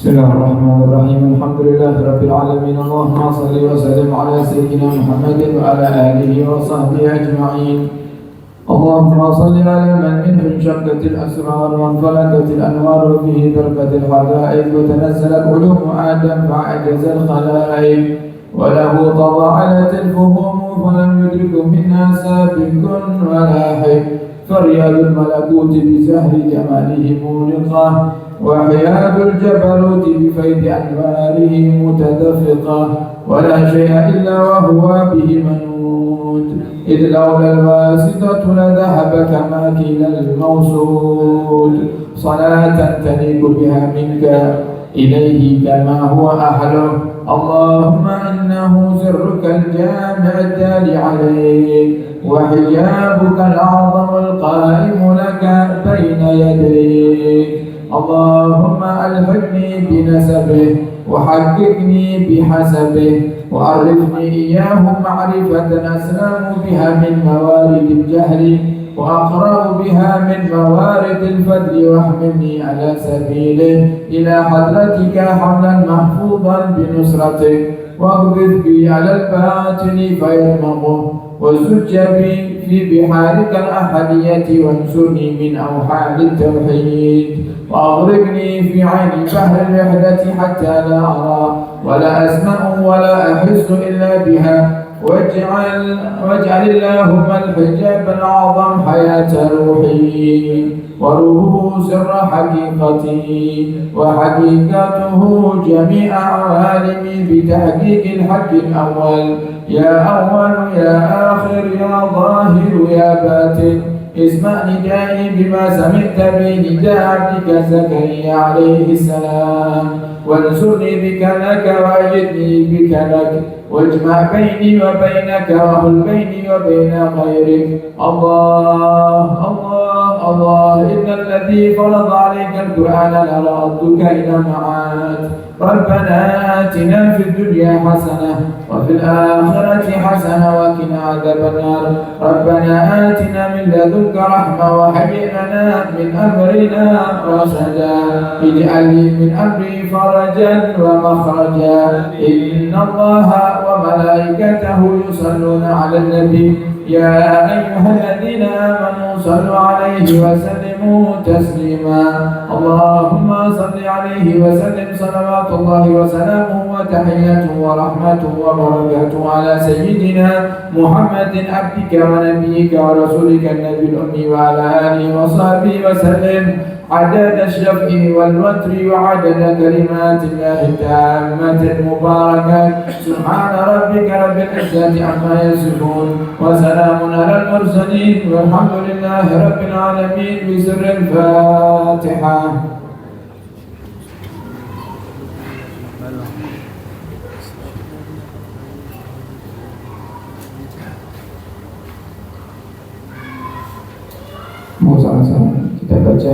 بسم الله الرحمن الرحيم الحمد لله رب العالمين اللهم صل وسلم على سيدنا محمد وعلى آله وصحبه أجمعين اللهم صل على من منه انشقت الأسرار وانفلقت الأنوار وفيه دركت الحدائق وتنزلت علوم آدم فعجز الخلائق وله تضاعلت الفهوم فلم يدرك منا سابق ولا حي فرياد الملكوت بزهر جماله مولقة وحياد الجبروت بفيض أنواره متدفقة ولا شيء إلا وهو به منوط إذ لولا الواسطة لذهب كما كيل الموصول صلاة تليق بها منك إليه كما هو أهله اللهم إنه سرك الجامع التالي عليك وحجابك الأعظم القائم لك بين يديك اللهم ألحقني بنسبه وحققني بحسبه وعرفني إياه معرفة أسلم بها من موارد الجهل وأقرأ بها من موارد الفضل واحملني على سبيله إلى حضرتك حملا محفوظا بنصرتك واغذف بي على الباطل فيرمغه وزج بي في بحارك الأحدية وانصرني من أوحال التوحيد وأغرقني في عين بحر الوحدة حتى لا أرى ولا أسمع ولا أحس إلا بها واجعل اللهم الحجاب الأعظم حياة روحي وروحه سر حقيقتي وحقيقته جميع عوالمي بتحقيق الحق الأول يا أول يا آخر يا ظاهر يا باطن اسمع ندائي بما سمعت به نداء عبدك زكريا عليه السلام وانصرني بك لك وأجدني بك لك واجمع بيني وبينك وحل بيني وبين غيرك الله الله الله إن الذي فرض عليك القرآن لردك إلى معاد ربنا آتنا في الدنيا حسنة وفي الآخرة حسنة وقنا عذاب النار ربنا آتنا من لدنك رحمة وهيئ لنا من أمرنا رشدا اجعل لي من أمري فرجا ومخرجا إن الله وملائكته يصلون على النبي يا أيها الذين آمنوا صلوا عليه وسلموا تسليما اللهم صل عليه وسلم صلوات الله وسلامه وتحياته ورحمته وبركاته على سيدنا محمد عبدك ونبيك ورسولك النبي الأمي وعلى آله وصحبه وسلم عدد الشفع والوتر وعدد كلمات الله التامة المباركة سبحان ربك رب العزة عما يصفون وسلام على المرسلين والحمد لله رب العالمين بسر الفاتحة. Mau sama-sama kita baca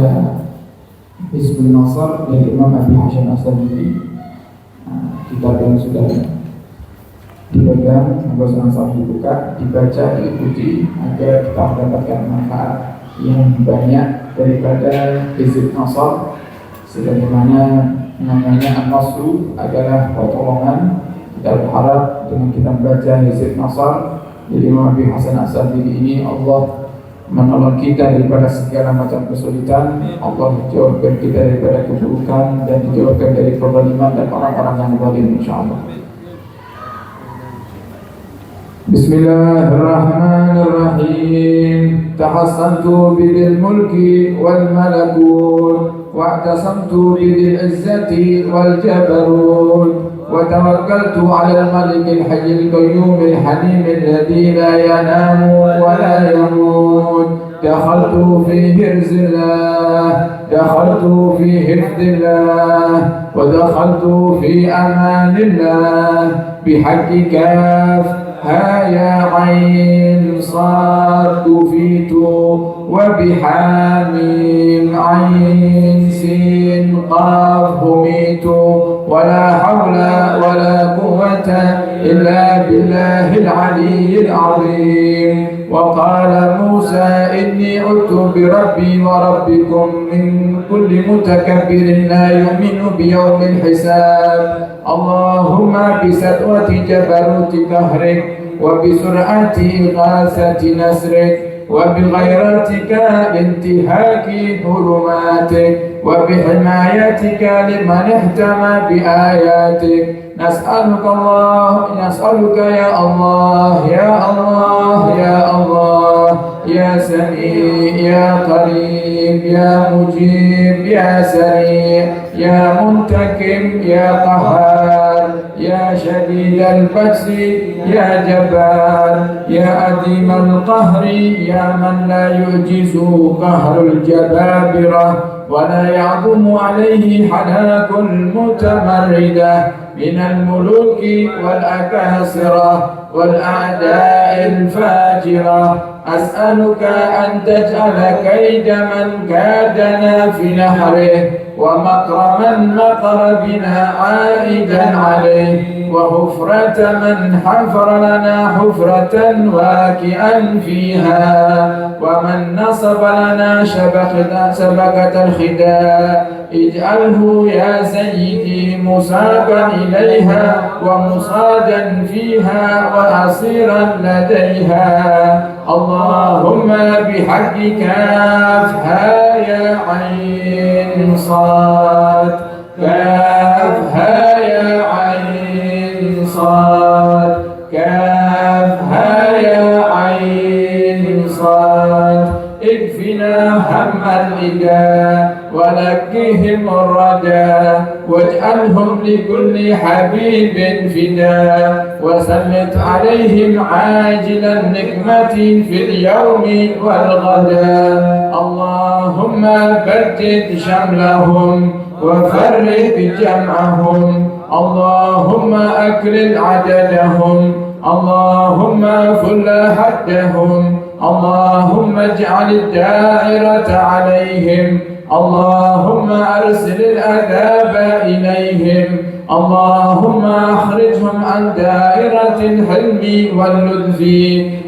Hizbun Nasr dari Imam Abi Hasan As-Sadili. Kitab yang sudah dipegang, sama-sama dibuka, dibaca, diikuti agar kita mendapatkan manfaat yang banyak daripada Hizbun Nasr. Sebagaimana namanya An-Nasru adalah pertolongan. Kita berharap dengan kita membaca Hizbun Nasr dari Imam Abi Hasan As-Sadili ini Allah menolong kita daripada segala macam kesulitan. Allah dijauhkan kita daripada keburukan dan dijauhkan dari kezaliman dan orang-orang yang zalim insyaallah. Bismillahirrahmanirrahim. Tahassantu bidil mulki wal malakut wa'tasamtu bidil izzati wal jabarut وتوكلت على الملك الحي القيوم الحليم الذي لا ينام ولا يموت دخلت في حرز الله دخلت في حفظ الله ودخلت في أمان الله بحق كاف ها يا عين صاد كفيت وبحاميم عين سين قاف هميت ولا حول ولا قوة إلا بالله العلي العظيم وقال موسى موسى إني عذت بربي وربكم من كل متكبر لا يؤمن بيوم الحساب. اللهم بسطوة جبروت قهرك وبسرعة إغاثة نصرك وبغيرتك انتهاك حرماتك وبحمايتك لمن اهتم بآياتك نسألك يا الله يا الله يا الله يا سميع يا قريب يا مجيب يا سريع يا منتقم يا قهار يا شديد البأس يا جبار يا عظيم القهر يا من لا يعجز قهر الجبابرة ولا يعظم عليه حناك المتمردة من الملوك والأكاسرة والأعداء الفاجرة. أسألك أن تجعل كيد من كادنا في نحره ومكر من مكر بنا عائدا عليه وحفرة من حفر لنا حفرة واكئا فيها ومن نصب لنا شبكة الخداع اجعله يا سيدي مصابا إليها ومصادا فيها وأصيرا لديها. اللهم بحق كافها يا عين صاد كافها يا عين صاد كافها يا عين صاد اكفنا هم الإله ولكهم الرجاء واجعلهم لكل حبيب فداء وسلط عليهم عاجل النقمة في اليوم والغداء. اللهم بدد شملهم وفرق جمعهم. اللهم أكلل عددهم. اللهم فل حدهم. اللهم اجعل الدائرة عليهم. اللهم أرسل العذاب إليهم. اللهم أخرجهم عن دائرة الحلم واللطف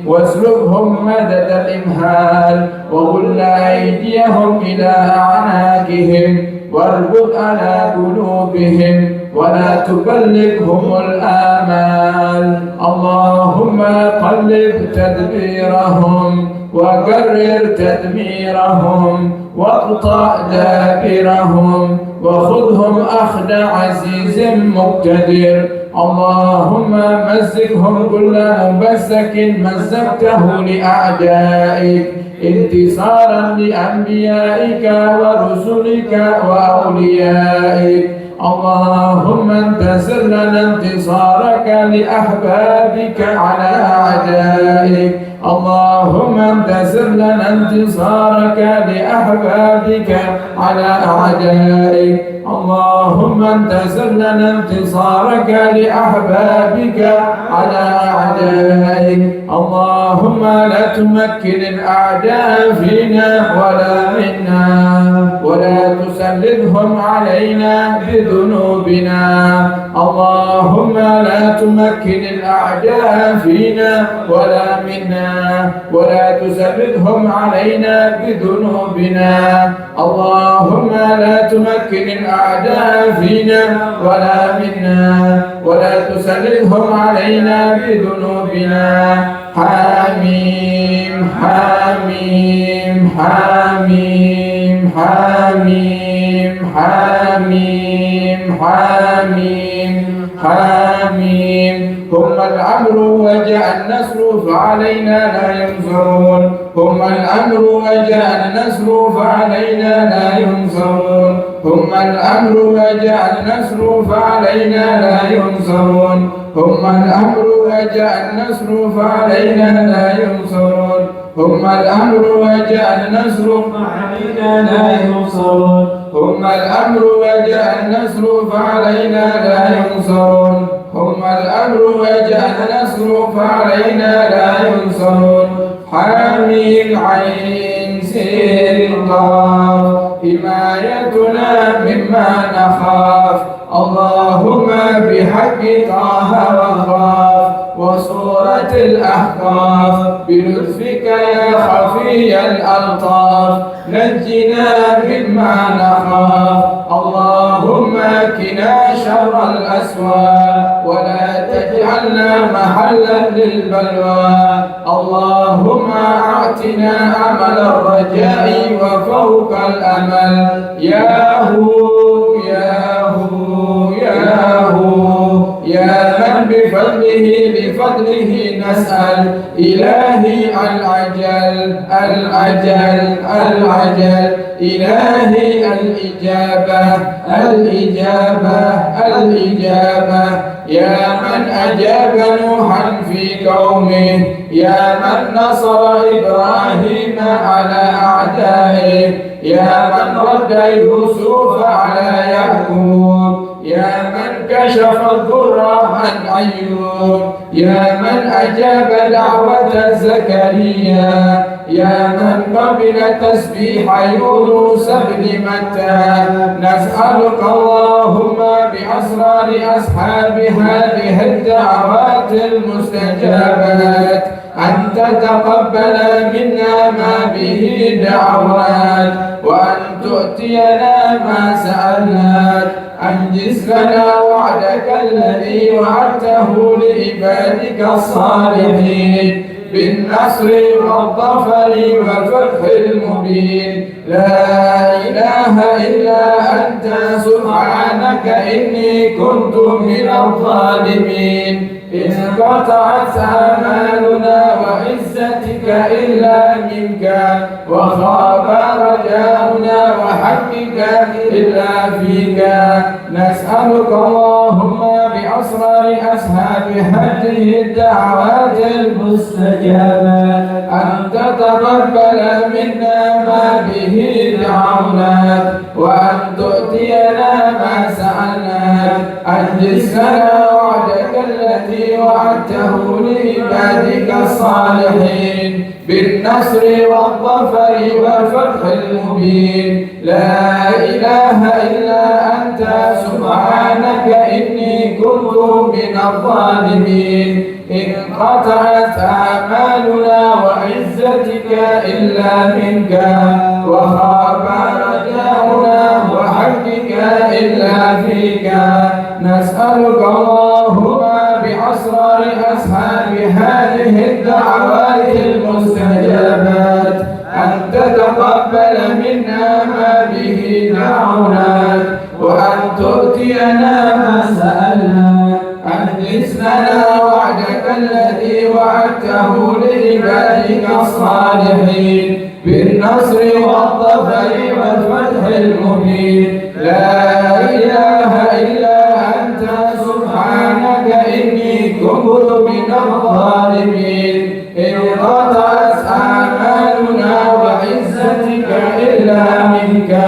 واسلبهم مدد الإمهال وغل أيديهم إلى أعناقهم واربط على قلوبهم ولا تبلغهم الآمال. اللهم قلب تدبيرهم وقرر تدميرهم واقطع دابرهم وخذهم أخذ عزيز مقتدر. اللهم مزقهم كل ممزق مزقته لأعدائك انتصارا لأنبيائك ورسلك وأوليائك. اللهم انتصر لنا انتصارك لأحبابك على أعدائك. اللهم انتصر لنا انتصارك لأحبابك على أعدائك. اللهم انتصر لنا انتصارك لأحبابك على أعدائك. اللهم لا تمكن الأعداء فينا ولا منا ولا تسلطهم علينا بذنوبنا. اللهم لا تمكن الأعداء فينا ولا منا ولا تسلطهم علينا بذنوبنا. اللهم لا تمكن الأعداء فينا ولا منا ولا تسلطهم علينا بذنوبنا. حميم حميم حميم حميم حميم حميم حميم. هم الأمر وجاء النصر فعلينا لا ينصرون. هم الأمر وجاء النصر فعلينا لا ينصرون. هم الأمر وجاء النصر فعلينا لا ينصرون. هم الأمر وجاء النصر فعلينا لا ينصرون. هم الأمر وجاء النصر فعلينا لا ينصرون. هم الأمر وجاء النصر فعلينا لا ينصرون. هم الأمر وجاء النصر فعلينا لا ينصرون. حميم عين سين قاف حمايتنا مما نخاف. اللهم بحق طه وخاف وصورة الأحقاف بلطفك يا خفي الألطاف نجنا مما نخاف اللهم كنا شر الأسواق ولا تجعلنا محلا للبلوى اللهم أعطنا أمل الرجاء وفوق الأمل يا هو يا هو يا هو يا من بفضله نسأل إلهي العجل العجل العجل إلهي الإجابة الإجابة الإجابة يا من أجاب نوحا في قومه يا من نصر إبراهيم على أعدائه يا من رد يوسف على يعقوب يا من كشف الضر عن أيوب يا من أجاب دعوة زكريا يا من قبل تسبيح يونس بن متى نسألك اللهم بأسرار أصحاب هذه الدعوات المستجابات أن تتقبل منا ما به دعوات وأن تؤتينا ما سألناك أنجز لنا وعدك الذي وعدته لعبادك الصالحين بالنصر والظفر والفتح المبين لا إله إلا أنت سبحانك إني كنت من الظالمين إن قطعت آمالنا وعزتك إلا منك وخاب رجاؤنا وحقك إلا فيك نسألك اللهم بأسرار أصحاب هذه الدعوات المستجابات أن تتقبل منا ما به دعوناك وأن تؤتينا ما سألناك أنجز لنا وعدك الذي وعدته لعبادك الصالحين بالنصر والظفر والفتح المبين لا إله إلا أنت سبحانك إني كنت من الظالمين إن قطعت آمالنا وعزتك إلا منك وخاب رجاؤنا وحقك إلا فيك نسألك اللهم بأسرار أصحاب هذه الدعوات المستجابات أن تتقبل منا ما به دعوناك وأن تؤتينا ما سألناك أنجز لنا وعدك الذي وعدته لعبادك الصالحين بالنصر والظفر والفتح المبين لا إله إلا أنت سبحانك إني كنت من الظالمين إن قطعت آمالنا وعزتك إلا منك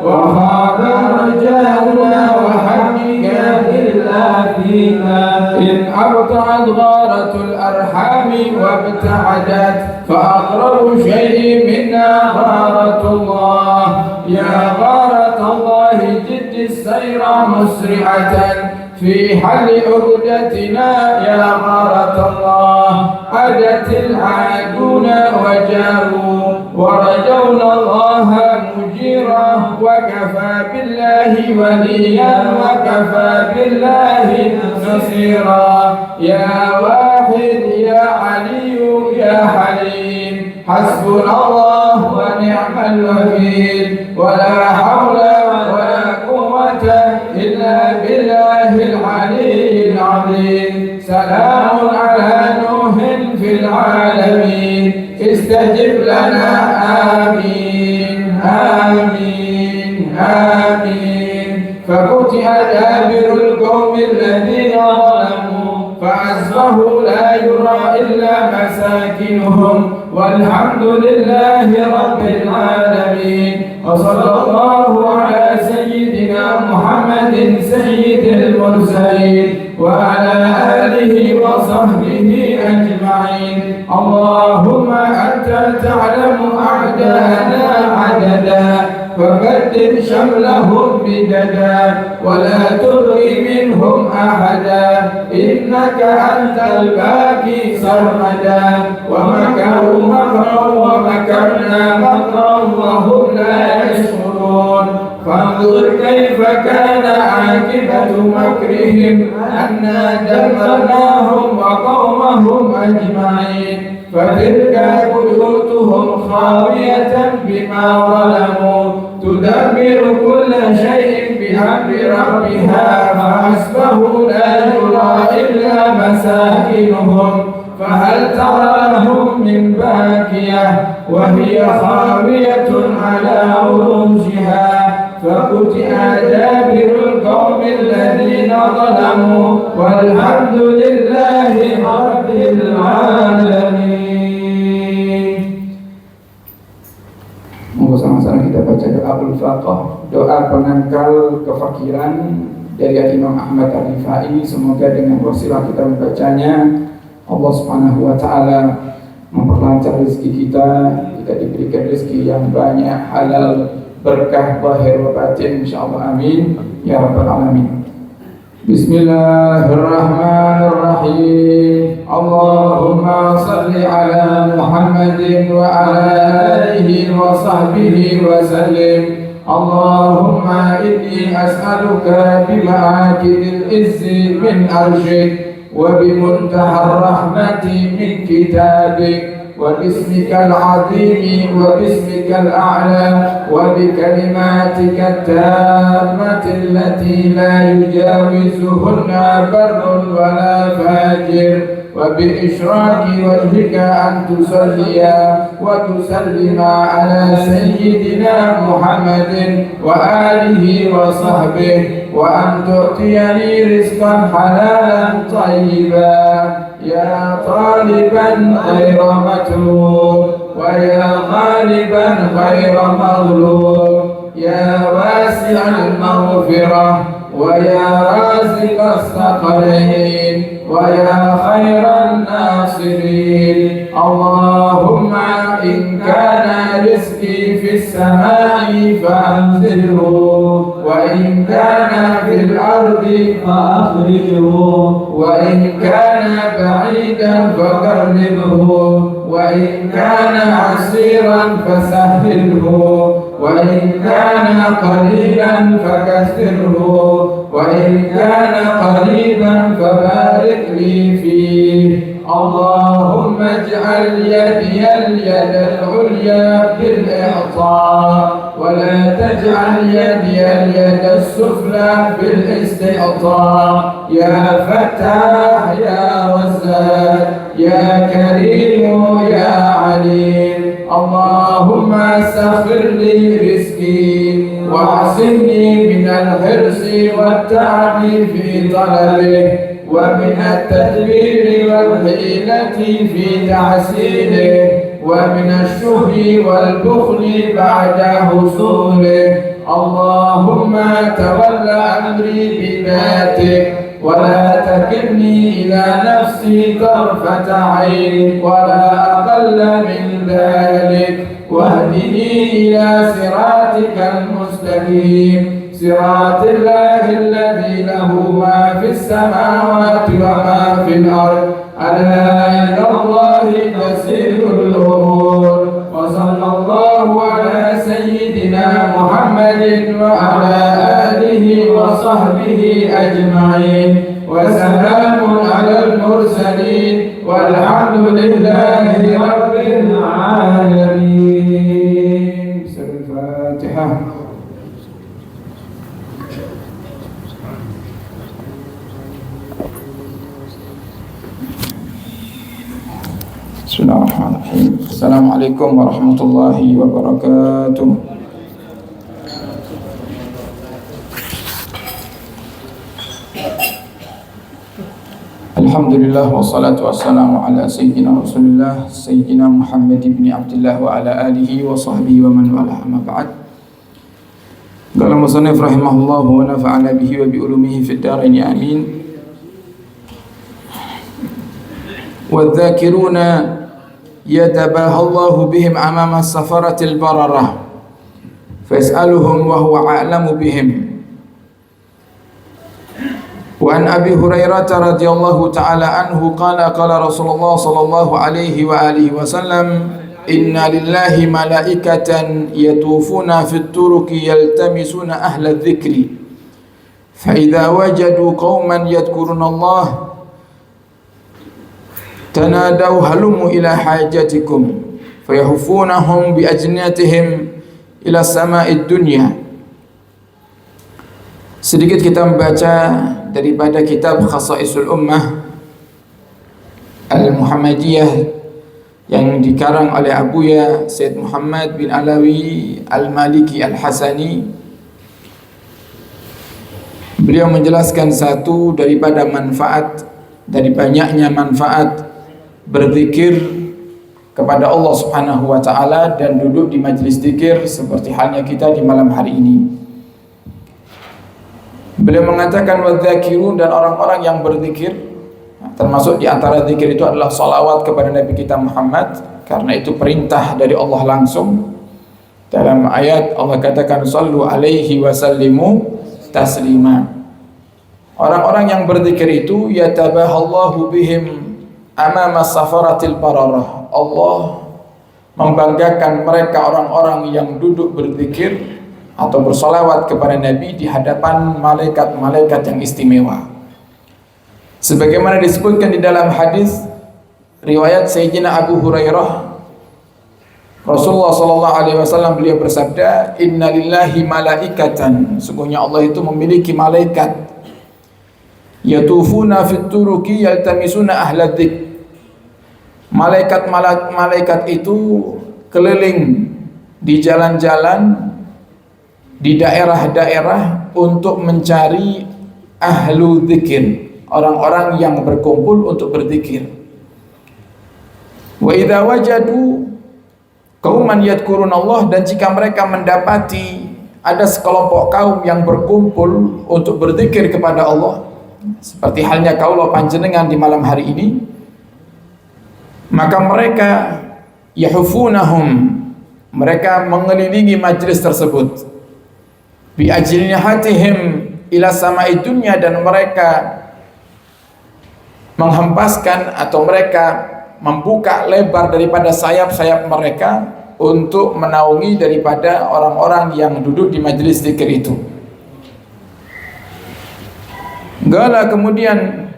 وخاب رجاؤنا وحقك إلا فيك إن أبطعت غارة الأرحام وابتعدت فأقرب شيء منا غارة الله يا غارة الله جد السير مسرعة في حل عقدتنا يا غارة الله عدت العادون وجاروا ورجونا الله مجيرا وكفى بالله وليا وكفى بالله نصيرا يا واحد يا علي يا حليم حسبنا الله ونعم الوكيل ولا حول ولا قوة إلا بالله العلي العظيم سلام على نوح في العالمين استجب لنا آمين آمين آمين فقطع دابر القوم الذين ظلموا فأصبحوا لا يرى إلا مساكنهم والحمد لله رب العالمين وصلى الله على سيدنا محمد سيد المرسلين وعلى آله وصحبه أجمعين اللهم أنت تعلم أعداءنا عددا فبدل شملهم بددا ولا تبغي منهم أحدا إنك أنت الباقي سرمدا ومكروا مكرا ومكرنا مكرا وهم لا يشعرون فانظر كيف كان عاقبة مكرهم أنا دمرناهم وقومهم أجمعين فتلك بيوتهم خاوية بما ظلموا تدمر كل شيء بأمر ربها فأصبحوا لا يرى إلا مساكنهم فهل ترى لهم من باكية وهي خاوية على عروشها فقطع دابر القوم الذين ظلموا والحمد لله رب العالمين. Monggo sama-sama kita baca doa al-Fatihah, doa penangkal kefakiran dari Imam Ahmad Ar-Rifai. Semoga dengan wasilah kita membacanya Allah Subhanahu wa taala memperlancar rezeki kita diberikan rezeki yang banyak, halal, berkah zahir wa batin insyaallah, amin ya rabbal alamin. Bismillahirrahmanirrahim. Allahumma salli ala Muhammadin wa ala alihi wa sahbihi wa sallim. Allahumma inni as'aluka bima'akidil izzi min arshik wa bimuntahar rahmati min kitabik وباسمك العظيم وباسمك الأعلى وبكلماتك التامة التي لا يجاوزهن بر ولا فاجر وبإشراك وجهك أن تصلي وتسلم على سيدنا محمد وآله وصحبه وأن تعطيني رزقا حلالا طيبا يا طالبا غير مطلوب ويا غالبا غير مغلوب يا واسع المغفرة ويا رازق الثقلين ويا خير الناصرين. اللهم إن كان رزقي في السماء فأنزله وإن كان في الأرض فأخرجه وإن كان بعيدا فقربه وإن كان عسيرا فسهله وإن كان قليلا فكثره وإن كان قريبا فبارك لي فيه. اللهم اجعل يدي اليد العليا بالإعطاء ولا تجعل يدي اليد السفلى بالاستعطاء. يا فتاح يا رزاق يا كريم يا عليم. اللهم سخر لي رزقي واعصمني من الحرص والتعب في طلبه ومن التدبير والحيلة في تحصيله ومن الشح والبخل بعد حصوله. اللهم تول أمري بذاتك ولا تكلني إلى نفسي طرفة عين ولا أقل من ذلك واهدني إلى صراطك المستقيم صراط الله الذي له ما في السماوات وما في الأرض ألا إلى الله تسير الأمور. وصلى الله على سيدنا محمد وعلى آله وصحبه أجمعين وسلام على المرسلين والحمد لله رب العالمين. الفاتحة. Bismillahirrahmanirrahim. Assalamualaikum warahmatullahi wabarakatuh. Alhamdulillah wassalatu wassalamu ala sayyidina Rasulillah sayyidina Muhammad ibn Abdullah wa ala alihi wa sahbihi wa man wala, amma ba'd. Qala musannif rahimahullah wa nafa'ana bihi wa bi ulumihi fid dharain amin. والذاكرون يتباهى الله بهم أمام السفرة البررة fas'aluhum wa huwa a'lamu bihim. Wa an Abi Hurairah radhiyallahu ta'ala anhu qala qala Rasulullah sallallahu alaihi wa alihi wasallam, inna lillahi malaikatan yatufuna fit turuqi yaltamisuna ahla dzikri fa idza wajadu qauman yadhkuruna Allah tanadaw halumu ila hajatikum fayahufunahum bi ajnatihim ila sama'id dunya. Sedikit kita membaca daripada kitab Khasaisul Ummah Al-Muhammadiyah yang dikarang oleh Abuya Said Muhammad bin Alawi Al-Maliki Al-Hasani. Beliau menjelaskan satu daripada manfaat, dari banyaknya manfaat berzikir kepada Allah Subhanahu wa taala dan duduk di majlis zikir seperti halnya kita di malam hari ini. Beliau mengatakan wadzakirun, dan orang-orang yang berzikir, termasuk di antara zikir itu adalah salawat kepada Nabi kita Muhammad, karena itu perintah dari Allah langsung. Dalam ayat Allah katakan sallu alaihi wasallimu taslima. Orang-orang yang berzikir itu yatabahallahu bihim amama safaratil bararah. Allah membanggakan mereka orang-orang yang duduk berzikir atau bersolawat kepada Nabi di hadapan malaikat-malaikat yang istimewa. Sebagaimana disebutkan di dalam hadis riwayat Sayyidina Abu Hurairah, Rasulullah sallallahu alaihi wasallam beliau bersabda, innalillahi malaikatan, sungguhnya Allah itu memiliki malaikat, yatufuna fit turuqi yaltamisuna ahla dzikr. Malaikat itu keliling di jalan-jalan, di daerah-daerah untuk mencari ahlu dzikir, orang-orang yang berkumpul untuk berzikir. Wa idza wajadu qauman yadhkurunallah, dan jika mereka mendapati ada sekelompok kaum yang berkumpul untuk berzikir kepada Allah, seperti halnya kaula panjenengan di malam hari ini, maka mereka yahufunahum, mereka mengelilingi majlis tersebut, bi ajnihatihim ila sama'id dunya, dan mereka menghempaskan atau mereka membuka lebar daripada sayap-sayap mereka untuk menaungi daripada orang-orang yang duduk di majlis zikir itu. Gala kemudian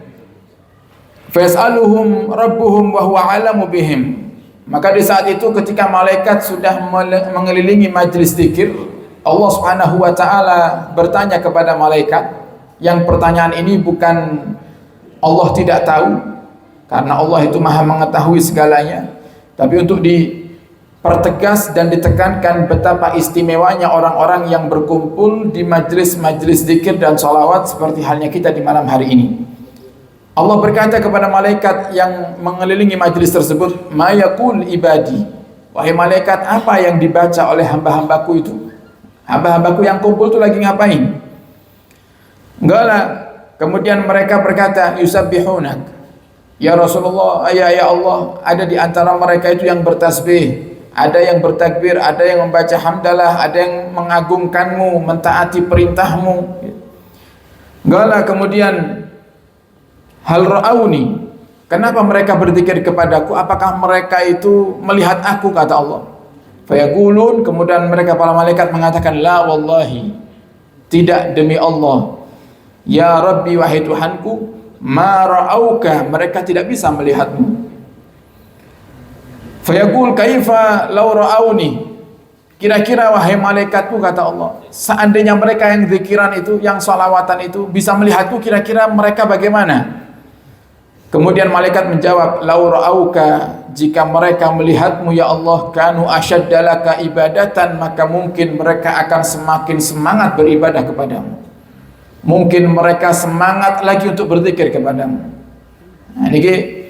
fas'aluhum rabbuhum wa huwa a'lamu bihim, maka di saat itu ketika malaikat sudah mengelilingi majlis zikir, Allah Subhanahu wa taala bertanya kepada malaikat, yang pertanyaan ini bukan Allah tidak tahu, karena Allah itu Maha mengetahui segalanya, tapi untuk dipertegas dan ditekankan betapa istimewanya orang-orang yang berkumpul di majlis-majlis zikir dan sholawat seperti halnya kita di malam hari ini. Allah berkata kepada malaikat yang mengelilingi majlis tersebut, ma yaqul ibadi, wahai malaikat, apa yang dibaca oleh hamba-hambaku itu? Hamba-hambaku yang kumpul itu lagi ngapain? Enggak lah. Kemudian mereka berkata, yusabbihunak, ya Rasulullah, ya Allah, ada di antara mereka itu yang bertasbih, ada yang bertakbir, ada yang membaca hamdalah, ada yang mengagungkanmu, mentaati perintahmu. Enggak lah. Kemudian hal ra'auni, kenapa mereka berzikir kepadaku? Apakah mereka itu melihat aku, kata Allah. Fayaqulun, kemudian mereka para malaikat mengatakan, la wallahi, tidak demi Allah, ya Rabbi, wahai Tuhanku, ma ra'auka, mereka tidak bisa melihatmu. Fayaqul kaifa law ra'auni, kira-kira wahai malaikatku, kata Allah, seandainya mereka yang zikiran itu, yang sholawatan itu bisa melihatku, kira-kira mereka bagaimana? Kemudian malaikat menjawab, lau ra'auka, jika mereka melihatmu ya Allah, kanu asyaddalaka ibadatan, maka mungkin mereka akan semakin semangat beribadah kepadamu, mungkin mereka semangat lagi untuk berzikir kepadamu. Nah, ini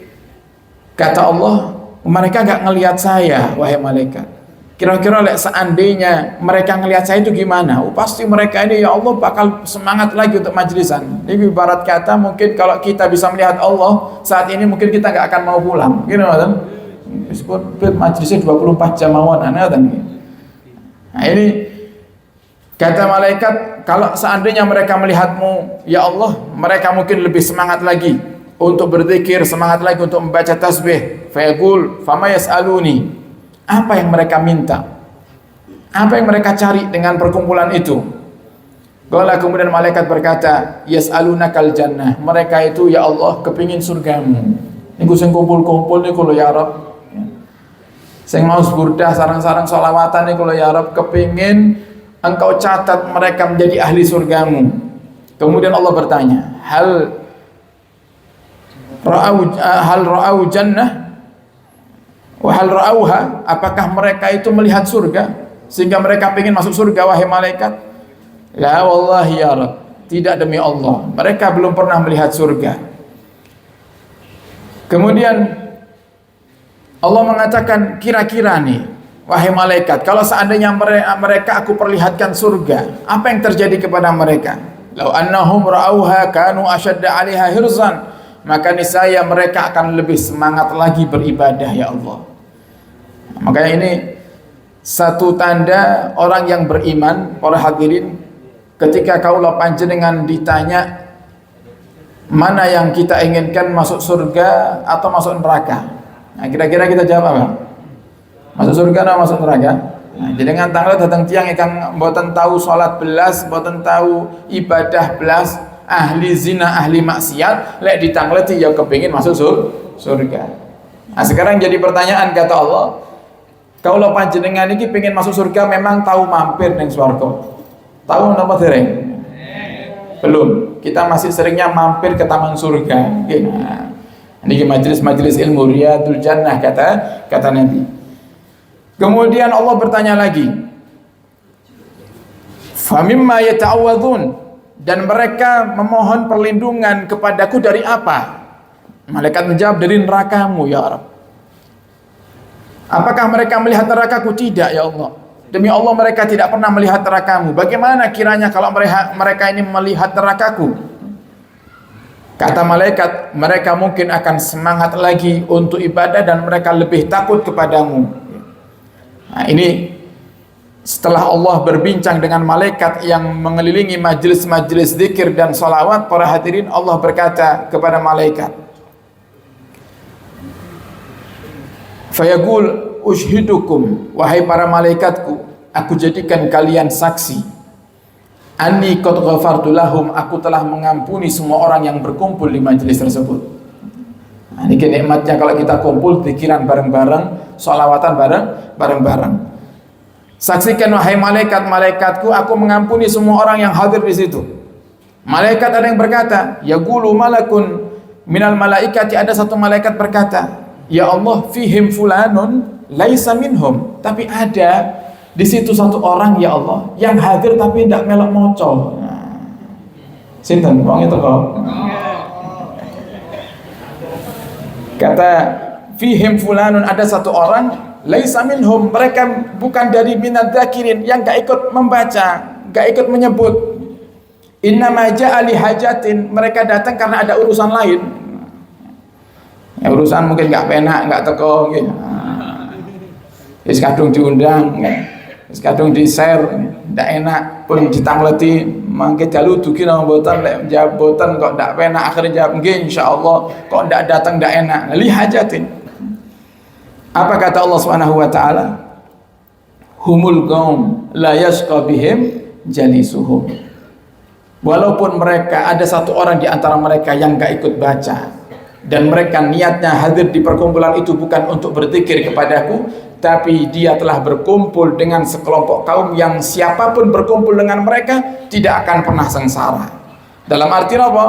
kata Allah, mereka gak ngelihat saya wahai malaikat, kira-kira seandainya mereka ngelihat saya itu gimana? Pasti mereka ini ya Allah bakal semangat lagi untuk majlisan. Ini ibarat kata, mungkin kalau kita bisa melihat Allah saat ini, mungkin kita nggak akan mau pulang. Gini kan? Meskipun majlisnya 24 jam awan, nah ini Kata malaikat, kalau seandainya mereka melihatmu, ya Allah, mereka mungkin lebih semangat lagi untuk berzikir, semangat lagi untuk membaca tasbih. Fayaqul, fama yas'aluni. Apa yang mereka minta? Apa yang mereka cari dengan perkumpulan itu? Qala, kemudian malaikat berkata, yas'alunakal jannah. Mereka itu, ya Allah, kepingin surgamu. Niku sing kumpul-kumpul niku lho ya Rabb. Sing mau burdah sarang-sarang sholawatan niku lho ya Rabb, kepingin Engkau catat mereka menjadi ahli surgamu. Kemudian Allah bertanya, hal ra'au jannah wa hal ra'auha, apakah mereka itu melihat surga sehingga mereka ingin masuk surga wahai malaikat? La wallahi ya Rabb, tidak demi Allah, mereka belum pernah melihat surga. Kemudian Allah mengatakan, kira-kira nih wahai malaikat, kalau seandainya mereka aku perlihatkan surga, apa yang terjadi kepada mereka? Lau annahum ra'auha kanu ashadda 'alaiha hirzan, maka niscaya mereka akan lebih semangat lagi beribadah ya Allah. Makanya ini satu tanda orang yang beriman, para hadirin, ketika kaula panjenengan ditanya mana yang kita inginkan, masuk surga atau masuk neraka? Nah, kira-kira kita jawab apa? Masuk surga atau masuk neraka? Nah, jadi dengan tanggal datang tiang ikan mboten tahu salat belas, mboten tahu ibadah belas, ahli zina, ahli maksiat, lek ditangleti ya kepingin masuk surga. Nah, sekarang jadi pertanyaan, kata Allah, kalau panjenengan ini pengen masuk surga, memang tahu mampir ning swarga? Tahu napa dereng? Belum. Kita masih seringnya mampir ke taman surga. Nah, ini majelis-majelis ilmu Riyadul Jannah kata Nabi. Kemudian Allah bertanya lagi, famimma yata'awwadun, dan mereka memohon perlindungan kepadaku dari apa? Malaikat menjawab, dari nerakamu ya Rabb. Apakah mereka melihat nerakaku? Tidak ya Allah, demi Allah mereka tidak pernah melihat nerakamu. Bagaimana kiranya kalau mereka ini melihat nerakaku? Kata malaikat, mereka mungkin akan semangat lagi untuk ibadah dan mereka lebih takut kepadamu. Nah, ini setelah Allah berbincang dengan malaikat yang mengelilingi majelis-majelis zikir dan salawat, para hadirin, Allah berkata kepada malaikat, fayaqul ushidukum, wahai para malaikatku, aku jadikan kalian saksi, anni qad ghafartu lahum, aku telah mengampuni semua orang yang berkumpul di majelis tersebut. Nah, ini nikmatnya kalau kita kumpul zikiran bareng-bareng, sholawatan bareng-bareng. Saksikan wahai malaikat-malaikatku, aku mengampuni semua orang yang hadir di situ. Malaikat ada yang berkata, yaqulu malakun minal malaikati, ada satu malaikat berkata, ya Allah, fihim fulanun laisa minhum, tapi ada di situ satu orang ya Allah yang hadir tapi tidak melok moco. Nah, sinten wong itu kok? Kata fihim fulanun, ada satu orang laisa minhum, mereka bukan dari minadz zakirin, yang gak ikut membaca, gak ikut menyebut. Innama ja'a li hajatin, mereka datang karena ada urusan lain. Ya, urusan mungkin gak penak, gak teko gitu. Wis kadung diundang, wis kadung di-share, ndak enak pun ditangleti, mangke dalu dugi nang mboten, lek jawab mboten kok ndak penak, akhirnya jawab nggih insyaallah, kok ndak datang ndak enak. Li hajatin. Apa kata Allah Subhanahu wa taala? Humul qaum la yasqa bihim jalisuhum. Walaupun mereka ada satu orang di antara mereka yang enggak ikut baca, dan mereka niatnya hadir di perkumpulan itu bukan untuk berzikir kepadaku, tapi dia telah berkumpul dengan sekelompok kaum yang siapapun berkumpul dengan mereka tidak akan pernah sengsara. Dalam arti apa?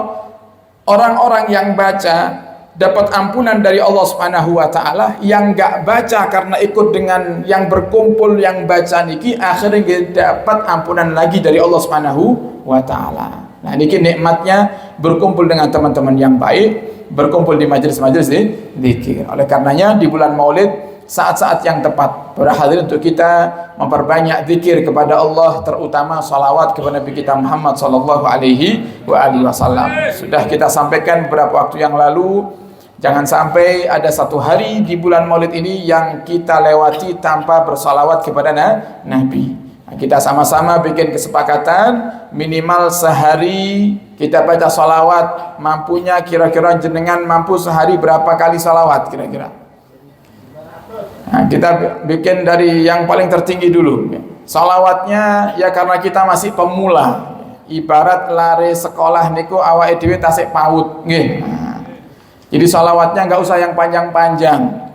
Orang-orang yang baca dapat ampunan dari Allah Subhanahu wa taala, yang enggak baca karena ikut dengan yang berkumpul yang baca niki akhirnya dapat ampunan lagi dari Allah Subhanahu wa taala. Nah, niki nikmatnya berkumpul dengan teman-teman yang baik, berkumpul di majelis-majelis zikir. Oleh karenanya di bulan Maulid saat-saat yang tepat para hadirin untuk kita memperbanyak zikir kepada Allah, terutama salawat kepada Nabi kita Muhammad sallallahu alaihi wasallam. Sudah kita sampaikan beberapa waktu yang lalu, jangan sampai ada satu hari di bulan Maulid ini yang kita lewati tanpa bersalawat kepada Nabi. Nah, kita sama-sama bikin kesepakatan minimal sehari kita baca salawat. Mampunya kira-kira jenengan mampu sehari berapa kali salawat kira-kira? Nah, kita bikin dari yang paling tertinggi dulu. Salawatnya ya karena kita masih pemula. Ibarat lari sekolah niku awake dhewe tasik PAUD nggih. Nah, jadi salawatnya nggak usah yang panjang-panjang.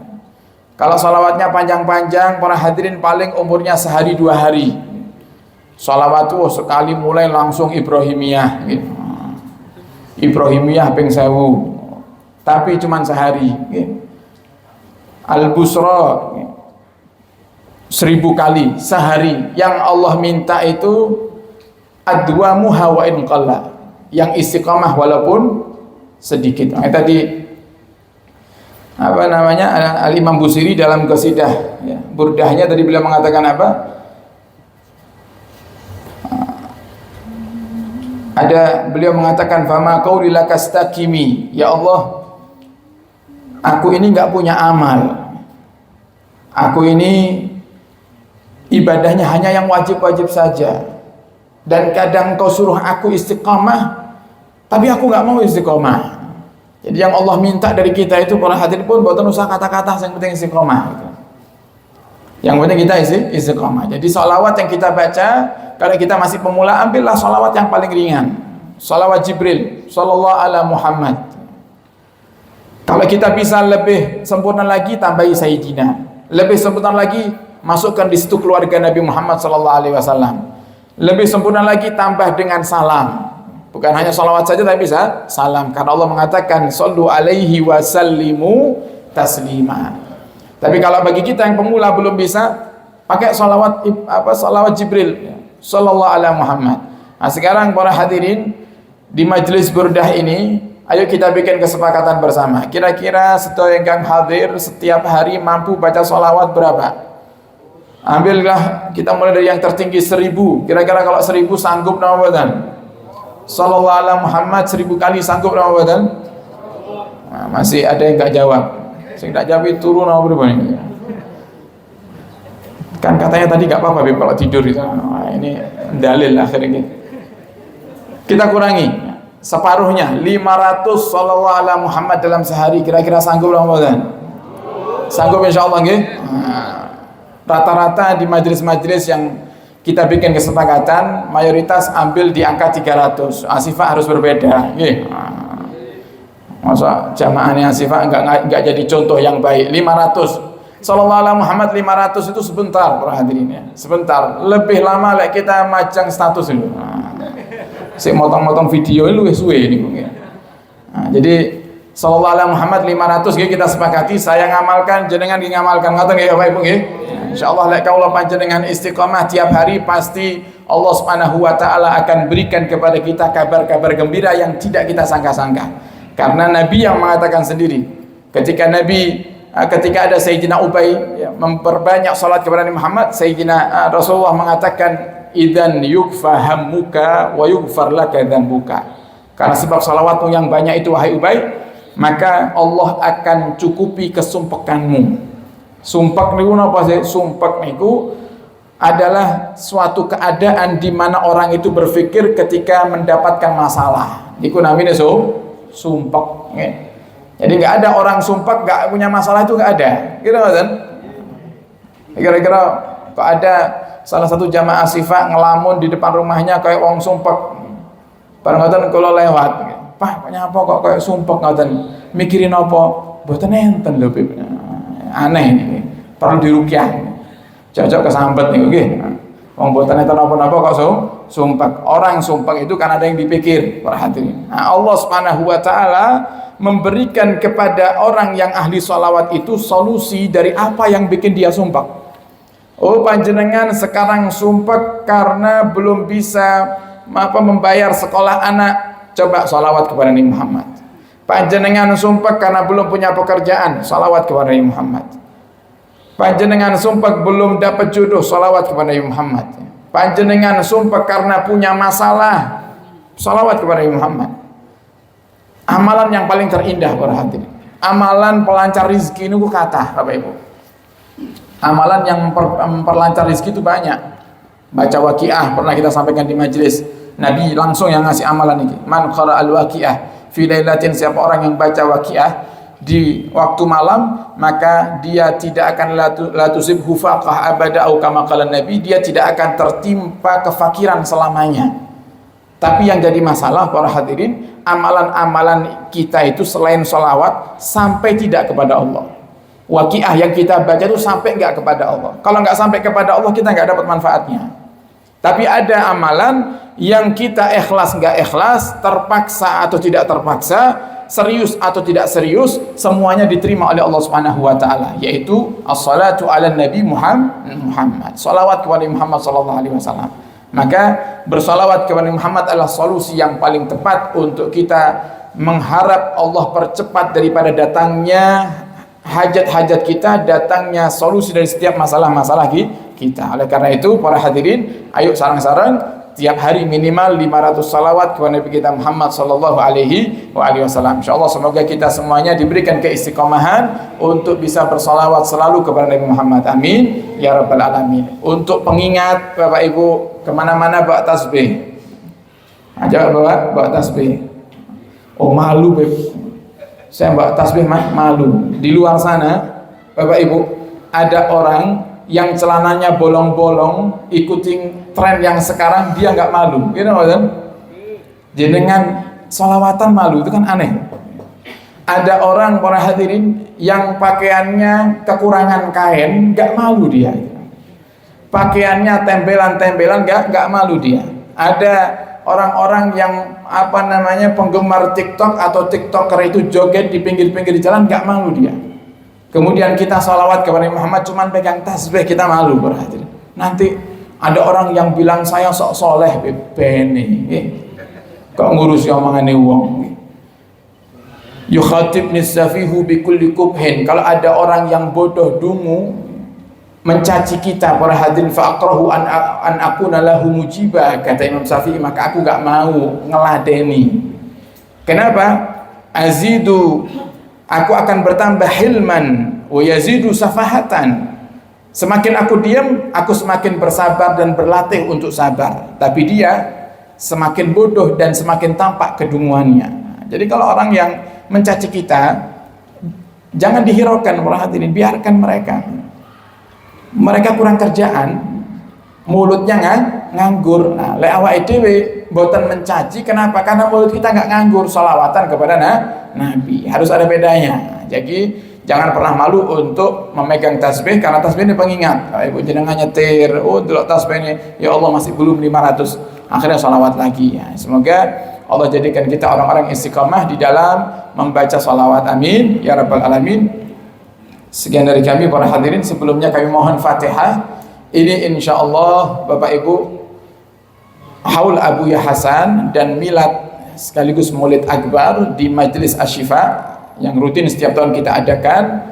Kalau salawatnya panjang-panjang, para hadirin paling umurnya sehari 2 hari. Salawat tuh sekali mulai langsung Ibrahimiyah gitu. Ibrahimiyah ping 1000. Tapi cuman sehari gitu. Al-Busra 1000 kali sehari. Yang Allah minta itu adwamu hawain qalla, yang istiqamah walaupun sedikit. Tadi apa namanya Al-Imam Busiri dalam qasidah ya, burdahnya tadi beliau mengatakan apa? Beliau mengatakan fama qauli lakastaqimi, ya Allah aku ini enggak punya amal. Aku ini ibadahnya hanya yang wajib-wajib saja. Dan kadang kau suruh aku istiqamah, tapi aku nggak mau istiqamah. Jadi yang Allah minta dari kita itu para hadirin pun bukan usah kata-kata, yang penting istiqamah gitu. Yang penting kita istiqamah. Jadi sholawat yang kita baca, kalau kita masih pemula, ambillah sholawat yang paling ringan. Sholawat Jibril sallallahu ala Muhammad. Kalau kita bisa lebih sempurna lagi, tambahi Sayyidina. Lebih sempurna lagi, masukkan di situ keluarga Nabi Muhammad sallallahu alaihi wasallam. Lebih sempurna lagi tambah dengan salam. Bukan hanya salawat saja tapi bisa salam. Karena Allah mengatakan sallu alaihi wasallimu taslima. Tapi kalau bagi kita yang pemula belum bisa, pakai salawat Jibril sallallahu alaihi Muhammad. Nah, sekarang para hadirin di majelis burdah ini, ayo kita bikin kesepakatan bersama. Kira-kira sedaya ingkang hadir setiap hari mampu baca salawat berapa? Ambillah, kita mulai dari yang tertinggi 1000. Kira-kira kalau 1000 sanggup nama badan sallallahu alaihi Muhammad 1000 kali sanggup nama badan? Nah, masih ada yang enggak jawab. Sing enggak jawab itu turun nama berapa ini? Kan katanya tadi enggak apa-apa kalau tidur itu. Nah, ini dalil akhirnya. Kita kurangi separuhnya 500 sallallahu alaihi Muhammad dalam sehari. Kira-kira sanggup nama badan? Sanggup insyaallah nggih. Rata-rata di majelis-majelis yang kita bikin kesepakatan mayoritas ambil di angka 300. Asifah harus berbeda nggih. Masa jamaahnya Asifah enggak jadi contoh yang baik. 500 sallallahu alaihi Muhammad 500 itu sebentar para hadirin ya. Sebentar. Lebih lama lek kita macang status itu. Sik motong-motong video lu wis suwe niku nggih. Jadi sallallahu alaihi Muhammad 500 nggih kita sepakati, saya ngamalkan jenengan ngamalkan ngoten nggih Bapak Ibu nggih. Insyaallah lek kaula panjenengan istiqomah tiap hari pasti Allah Subhanahu wa taala akan berikan kepada kita kabar-kabar gembira yang tidak kita sangka-sangka. Karena Nabi yang mengatakan sendiri, ketika ada Sayyidina Ubay ya, memperbanyak salat kepada Nabi Muhammad, Sayyidina Rasulullah mengatakan idzan yukfa hammuka wa yughfar laka dzambuka. Karena sebab salawatmu yang banyak itu wahai Ubay, maka Allah akan cukupi kesumpekanmu. Sumpek niku napa sih? Sumpek niku adalah suatu keadaan di mana orang itu berpikir ketika mendapatkan masalah. Niku namanya sumpek. Jadi nggak ada orang sumpek nggak punya masalah itu nggak ada. Gitu kan? Kira-kira kok ada salah satu jamaah Asifah ngelamun di depan rumahnya kayak wong sumpek. Bareng ngoten kula lewat. Pak, nyapa kok kayak sumpek ngoten. Mikirin apa? Mboten enten lho, Bib. Aneh ini, perlu dirukyah. Cocok kesambet nih, oke? Wong mboten enten napa-napa kok sumpek. Orang sumpek itu karena ada yang dipikir, perhatian. Nah, Allah Subhanahu wa taala memberikan kepada orang yang ahli sholawat itu solusi dari apa yang bikin dia sumpek. Oh, panjenengan sekarang sumpek karena belum bisa membayar sekolah anak, coba sholawat kepada Nabi Muhammad. Panjenengan sumpek karena belum punya pekerjaan, sholawat kepada Nabi Muhammad. Panjenengan sumpek belum dapat jodoh, sholawat kepada Nabi Muhammad. Panjenengan sumpek karena punya masalah, sholawat kepada Nabi Muhammad. Amalan yang paling terindah para hadirin, amalan pelancar rizki ini kata Bapak Ibu. Amalan yang memperlancar rizki itu banyak. Baca Waqiah pernah kita sampaikan di majelis. Nabi langsung yang ngasih amalan ini. Man qara al-Waqiah fi lailatin, siapa orang yang baca Waqiah di waktu malam, maka dia tidak akan la tusibhu faqah abada au kama qala Nabi, dia tidak akan tertimpa kefakiran selamanya. Tapi yang jadi masalah para hadirin, amalan-amalan kita itu selain sholawat sampai tidak kepada Allah. Waqiah yang kita baca itu sampai enggak kepada Allah. Kalau enggak sampai kepada Allah, kita enggak dapat manfaatnya. Tapi ada amalan yang kita ikhlas enggak ikhlas, terpaksa atau tidak terpaksa, serius atau tidak serius, semuanya diterima oleh Allah Subhanahu wa taala, yaitu as-salatu ala Nabi Muhammad. Salawat kepada Muhammad sallallahu alaihi wasallam. Maka bersalawat kepada Muhammad adalah solusi yang paling tepat untuk kita mengharap Allah percepat daripada datangnya hajat-hajat kita, datangnya solusi dari setiap masalah-masalah kita. Oleh karena itu para hadirin, ayo sarang-sarang tiap hari minimal 500 salawat kepada Nabi kita Muhammad sallallahu alaihi wasallam. Insyaallah semoga kita semuanya diberikan keistiqomahan untuk bisa bersalawat selalu kepada Nabi Muhammad. Amin ya rabbal alamin. Untuk pengingat Bapak Ibu kemana-mana bawa tasbih. Aja bawa tasbih. Oh malu Beb. Saya bawa tasbih malu. Di luar sana Bapak Ibu ada orang yang celananya bolong-bolong ikutin tren yang sekarang, dia nggak malu, gitu kan? Jadi dengan sholawatan malu itu kan aneh. Ada orang para hadirin yang pakaiannya kekurangan kain, nggak malu dia. Pakaiannya tempelan-tempelan, nggak malu dia. Ada orang-orang yang penggemar TikTok atau TikToker itu joget di pinggir-pinggir jalan, nggak malu dia. Kemudian kita sholawat kepada Muhammad cuman pegang tasbih, kita malu berarti. Nanti ada orang yang bilang saya sok soleh bebeni, kok ngurusi omongannya wong. Yukhatib nisafihu bikulli kubhin. Kalau ada orang yang bodoh dungu mencaci kita para hadirin, faqrahu an akuna lahu mujibah, kata Imam Syafi'i, maka aku gak mau ngeladeni. Kenapa? Azidu, aku akan bertambah hilman wa yazidu safahatan. Semakin aku diam, aku semakin bersabar dan berlatih untuk sabar. Tapi dia semakin bodoh dan semakin tampak kedunguannya. Jadi kalau orang yang mencaci kita, jangan dihiraukan para hadirin, biarkan mereka. Mereka kurang kerjaan, mulutnya nganggur. Nah, le awake dhewe mboten mencaci, kenapa? Karena mulut kita nggak nganggur, sholawatan kepada Nabi. Harus ada bedanya. Jadi jangan pernah malu untuk memegang tasbih, karena tasbih ini pengingat. Kalau ibu jenengan nyetir, oh delok tasbih ini, ya Allah masih belum 500, akhirnya sholawat lagi. Ya, semoga Allah jadikan kita orang-orang istiqamah di dalam membaca sholawat. Amin ya rabbal alamin. Sekian dari kami para hadirin, sebelumnya kami mohon Fatihah. Ini insya Allah Bapak Ibu haul Abuya Hasan dan milad sekaligus maulid akbar di Majelis Asy-Syifa yang rutin setiap tahun kita adakan,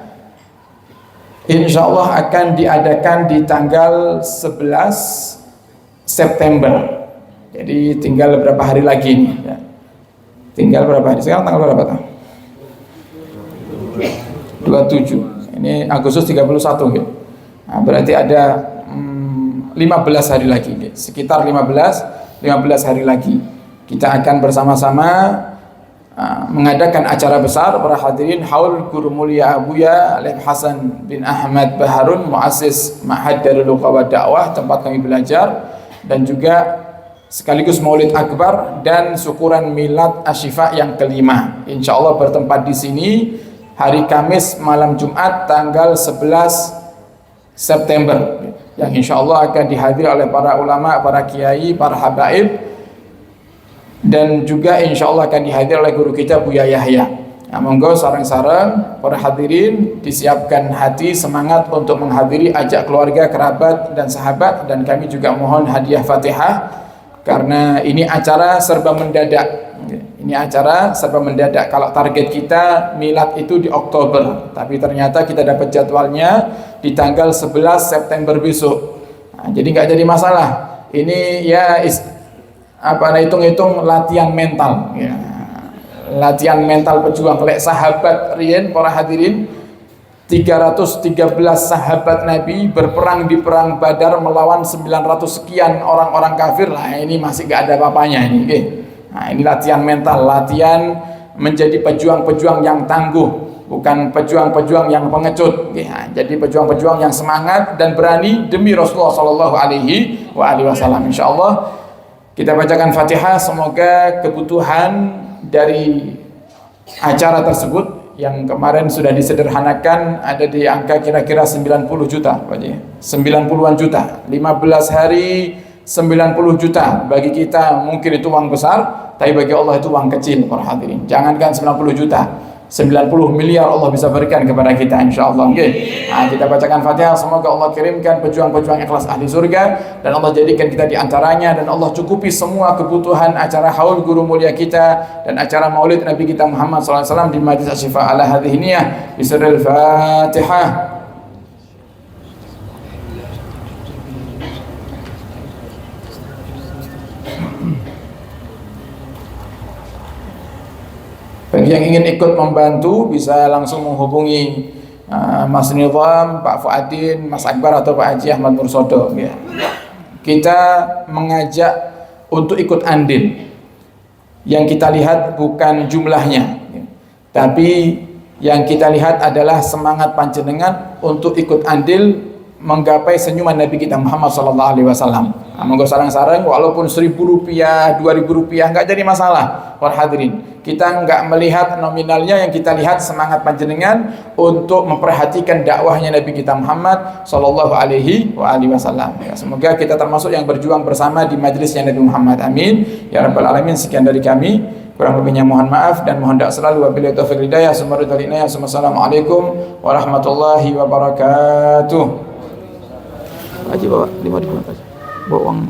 insya Allah akan diadakan di tanggal 11 September. Jadi tinggal beberapa hari lagi nih ya. Tinggal berapa hari? Sekarang tanggal berapa tahun? 27. Ini Agustus 31 gitu. Nah, berarti ada 15 hari lagi gitu. Sekitar 15 hari lagi kita akan bersama-sama mengadakan acara besar para hadirin haul Guru Mulia Abuya Alif Hasan bin Ahmad Baharun, muassis Ma'had Darul Lughah wa Da'wah, tempat kami belajar, dan juga sekaligus maulid akbar dan syukuran milad Asy-Syifa yang kelima. Insya Allah bertempat di sini hari Kamis malam Jumat tanggal 11 September yang insya Allah akan dihadiri oleh para ulama, para kiai, para habaib, dan juga insya Allah akan dihadiri oleh guru kita Buya Yahya. Nah, monggo sareng-sareng para hadirin disiapkan hati semangat untuk menghadiri, ajak keluarga, kerabat dan sahabat, dan kami juga mohon hadiah Fatihah karena ini acara serba mendadak. Ini acara serba mendadak. Kalau target kita milad itu di Oktober, tapi ternyata kita dapat jadwalnya di tanggal 11 September besok. Nah, jadi nggak jadi masalah. Ini ya hitung-hitung latihan mental. Ya. Latihan mental pejuang. Lek sahabat Rien para hadirin 313 sahabat Nabi berperang di perang Badar melawan 900 sekian orang-orang kafir. Nah ini masih gak ada apa-apanya ini. Nah ini latihan mental, latihan menjadi pejuang-pejuang yang tangguh, bukan pejuang-pejuang yang pengecut. Nah, jadi pejuang-pejuang yang semangat dan berani demi Rasulullah Shallallahu Alaihi Wasallam. Insya Allah kita bacakan Fatihah. Semoga kebutuhan dari acara tersebut yang kemarin sudah disederhanakan ada di angka kira-kira 90 juta, 90-an juta, 15 hari 90 juta. Bagi kita mungkin itu uang besar, tapi bagi Allah itu uang kecil para hadirin. Jangankan 90 juta, 90 miliar Allah bisa berikan kepada kita insyaallah. Nah, kita bacakan Fatihah, semoga Allah kirimkan pejuang-pejuang ikhlas ahli surga dan Allah jadikan kita di antaranya, dan Allah cukupi semua kebutuhan acara haul guru mulia kita dan acara maulid Nabi kita Muhammad SAW di Majlis Asy-Syifa ala hadhihi niyah bisirril Fatihah. Bagi yang ingin ikut membantu bisa langsung menghubungi Mas Nizam, Pak Fuadin, Mas Akbar atau Pak Haji Ahmad Mursodo. Ya. Kita mengajak untuk ikut andil. Yang kita lihat bukan jumlahnya, tapi yang kita lihat adalah semangat panjenengan untuk ikut andil menggapai senyuman Nabi kita Muhammad SAW. Monggo sarang-sarang, walaupun Rp1.000, Rp2.000 nggak jadi masalah. Para hadirin, kita nggak melihat nominalnya, yang kita lihat semangat panjenengan untuk memperhatikan dakwahnya Nabi kita Muhammad Sallallahu Alaihi Wasallam. Ya, semoga kita termasuk yang berjuang bersama di majelisnya Nabi Muhammad. Amin ya rabbal alamin. Sekian dari kami, kurang lebihnya mohon maaf dan mohon doa selalu. Wabillahi taufiq hidayah. Assalamualaikum warahmatullahi wabarakatuh. Haji bawa 5.000 bawa uang.